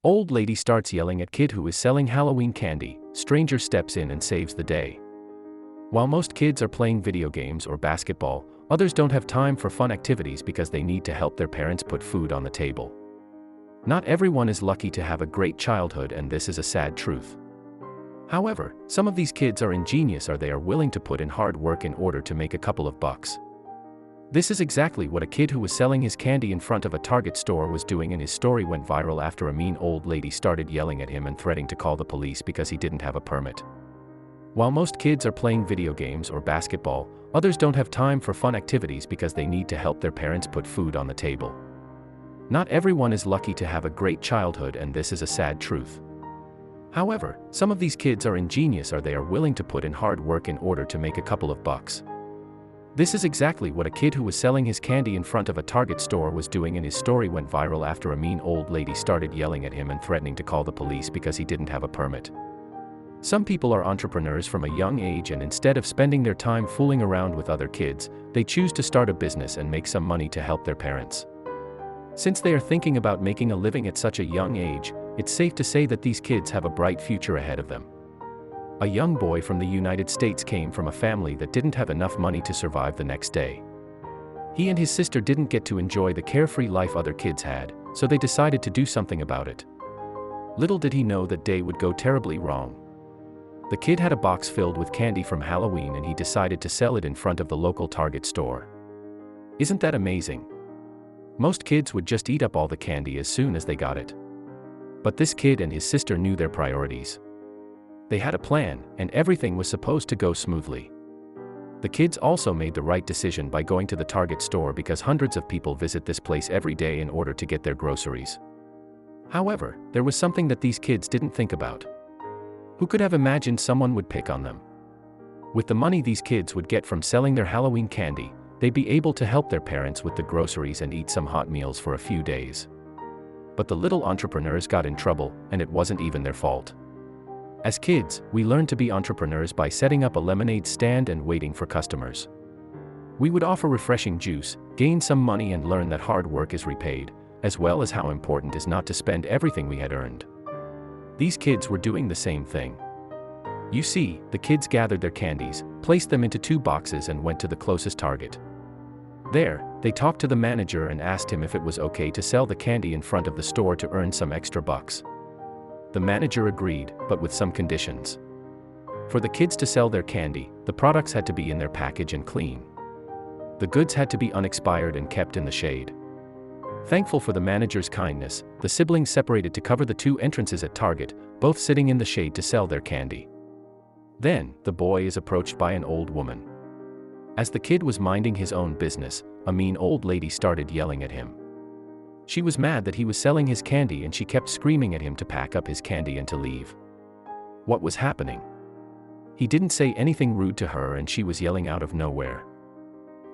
Old lady starts yelling at kid who is selling Halloween candy. Stranger steps in and saves the day. While most kids are playing video games or basketball, others don't have time for fun activities because they need to help their parents put food on the table. Not everyone is lucky to have a great childhood, and this is a sad truth. However, some of these kids are ingenious, or they are willing to put in hard work in order to make a couple of bucks. This is exactly what a kid who was selling his candy in front of a Target store was doing, and his story went viral after a mean old lady started yelling at him and threatening to call the police because he didn't have a permit. While most kids are playing video games or basketball, others don't have time for fun activities because they need to help their parents put food on the table. Not everyone is lucky to have a great childhood, and this is a sad truth. However, some of these kids are ingenious, or they are willing to put in hard work in order to make a couple of bucks. This is exactly what a kid who was selling his candy in front of a Target store was doing, and his story went viral after a mean old lady started yelling at him and threatening to call the police because he didn't have a permit. Some people are entrepreneurs from a young age, and instead of spending their time fooling around with other kids, they choose to start a business and make some money to help their parents. Since they are thinking about making a living at such a young age, it's safe to say that these kids have a bright future ahead of them. A young boy from the United States came from a family that didn't have enough money to survive the next day. He and his sister didn't get to enjoy the carefree life other kids had, so they decided to do something about it. Little did he know that day would go terribly wrong. The kid had a box filled with candy from Halloween, and he decided to sell it in front of the local Target store. Isn't that amazing? Most kids would just eat up all the candy as soon as they got it. But this kid and his sister knew their priorities. They had a plan, and everything was supposed to go smoothly. The kids also made the right decision by going to the Target store because hundreds of people visit this place every day in order to get their groceries. However, there was something that these kids didn't think about. Who could have imagined someone would pick on them? With the money these kids would get from selling their Halloween candy, they'd be able to help their parents with the groceries and eat some hot meals for a few days. But the little entrepreneurs got in trouble, and it wasn't even their fault. As kids, we learned to be entrepreneurs by setting up a lemonade stand and waiting for customers. We would offer refreshing juice, gain some money, and learn that hard work is repaid, as well as how important it is not to spend everything we had earned. These kids were doing the same thing. You see, the kids gathered their candies, placed them into 2 boxes, and went to the closest Target. There, they talked to the manager and asked him if it was okay to sell the candy in front of the store to earn some extra bucks. The manager agreed, but with some conditions. For the kids to sell their candy, the products had to be in their package and clean. The goods had to be unexpired and kept in the shade. Thankful for the manager's kindness, the siblings separated to cover the 2 entrances at Target, both sitting in the shade to sell their candy. Then, the boy is approached by an old woman. As the kid was minding his own business, a mean old lady started yelling at him. She was mad that he was selling his candy, and she kept screaming at him to pack up his candy and to leave. What was happening? He didn't say anything rude to her, and she was yelling out of nowhere.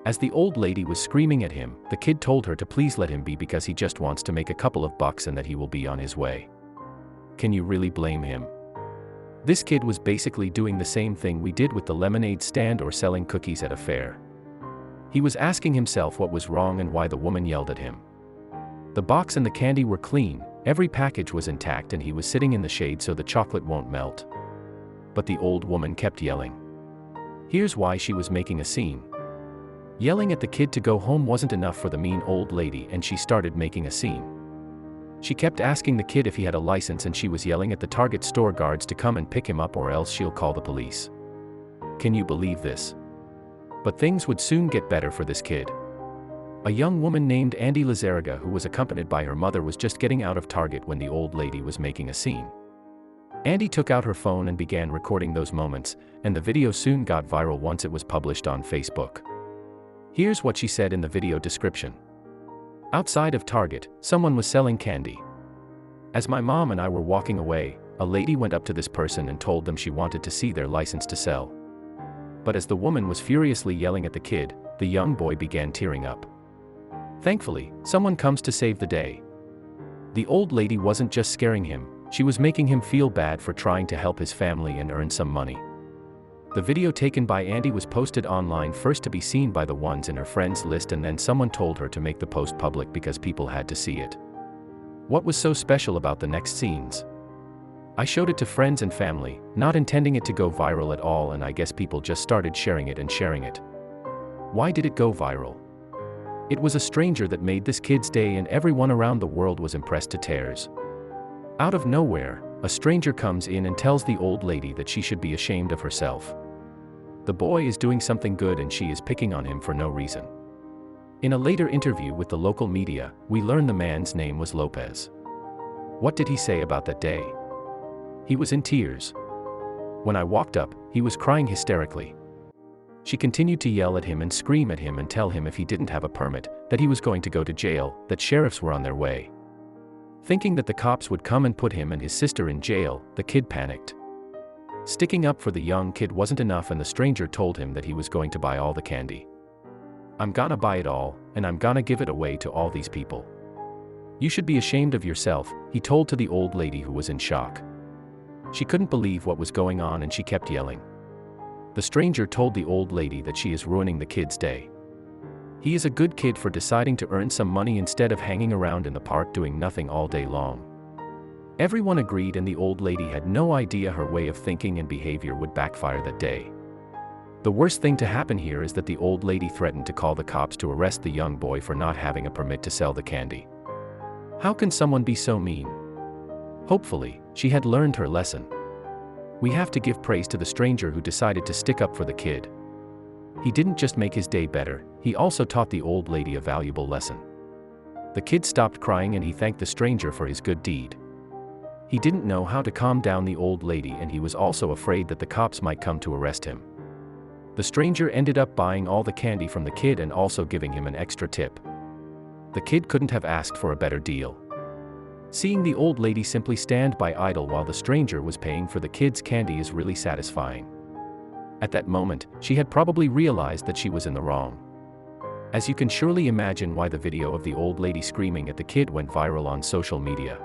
As the old lady was screaming at him, the kid told her to please let him be because he just wants to make a couple of bucks and that he will be on his way. Can you really blame him? This kid was basically doing the same thing we did with the lemonade stand or selling cookies at a fair. He was asking himself what was wrong and why the woman yelled at him. The box and the candy were clean, every package was intact, and he was sitting in the shade so the chocolate won't melt. But the old woman kept yelling. Here's why she was making a scene. Yelling at the kid to go home wasn't enough for the mean old lady, and she started making a scene. She kept asking the kid if he had a license, and she was yelling at the Target store guards to come and pick him up or else she'll call the police. Can you believe this? But things would soon get better for this kid. A young woman named Andy Lazariga, who was accompanied by her mother, was just getting out of Target when the old lady was making a scene. Andy took out her phone and began recording those moments, and the video soon got viral once it was published on Facebook. Here's what she said in the video description. Outside of Target, someone was selling candy. As my mom and I were walking away, a lady went up to this person and told them she wanted to see their license to sell. But as the woman was furiously yelling at the kid, the young boy began tearing up. Thankfully, someone comes to save the day. The old lady wasn't just scaring him, she was making him feel bad for trying to help his family and earn some money. The video taken by Andy was posted online first to be seen by the ones in her friends list, and then someone told her to make the post public because people had to see it. What was so special about the next scenes? I showed it to friends and family, not intending it to go viral at all, and I guess people just started sharing it and sharing it. Why did it go viral? It was a stranger that made this kid's day, and everyone around the world was impressed to tears. Out of nowhere, a stranger comes in and tells the old lady that she should be ashamed of herself. The boy is doing something good and she is picking on him for no reason. In a later interview with the local media, we learn the man's name was Lopez. What did he say about that day? He was in tears. When I walked up, he was crying hysterically. She continued to yell at him and scream at him and tell him if he didn't have a permit, that he was going to go to jail, that sheriffs were on their way. Thinking that the cops would come and put him and his sister in jail, the kid panicked. Sticking up for the young kid wasn't enough, and the stranger told him that he was going to buy all the candy. I'm gonna buy it all, and I'm gonna give it away to all these people. You should be ashamed of yourself, he told to the old lady, who was in shock. She couldn't believe what was going on and she kept yelling. The stranger told the old lady that she is ruining the kid's day. He is a good kid for deciding to earn some money instead of hanging around in the park doing nothing all day long. Everyone agreed, and the old lady had no idea her way of thinking and behavior would backfire that day. The worst thing to happen here is that the old lady threatened to call the cops to arrest the young boy for not having a permit to sell the candy. How can someone be so mean? Hopefully, she had learned her lesson. We have to give praise to the stranger who decided to stick up for the kid. He didn't just make his day better, he also taught the old lady a valuable lesson. The kid stopped crying and he thanked the stranger for his good deed. He didn't know how to calm down the old lady, and he was also afraid that the cops might come to arrest him. The stranger ended up buying all the candy from the kid and also giving him an extra tip. The kid couldn't have asked for a better deal. Seeing the old lady simply stand by idle while the stranger was paying for the kid's candy is really satisfying. At that moment, she had probably realized that she was in the wrong. As you can surely imagine why the video of the old lady screaming at the kid went viral on social media.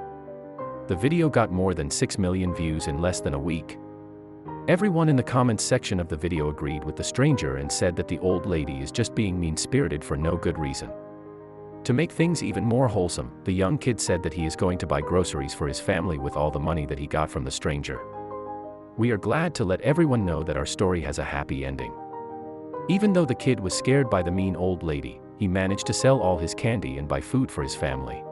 The video got more than 6 million views in less than a week. Everyone in the comments section of the video agreed with the stranger and said that the old lady is just being mean-spirited for no good reason. To make things even more wholesome, the young kid said that he is going to buy groceries for his family with all the money that he got from the stranger. We are glad to let everyone know that our story has a happy ending. Even though the kid was scared by the mean old lady, he managed to sell all his candy and buy food for his family.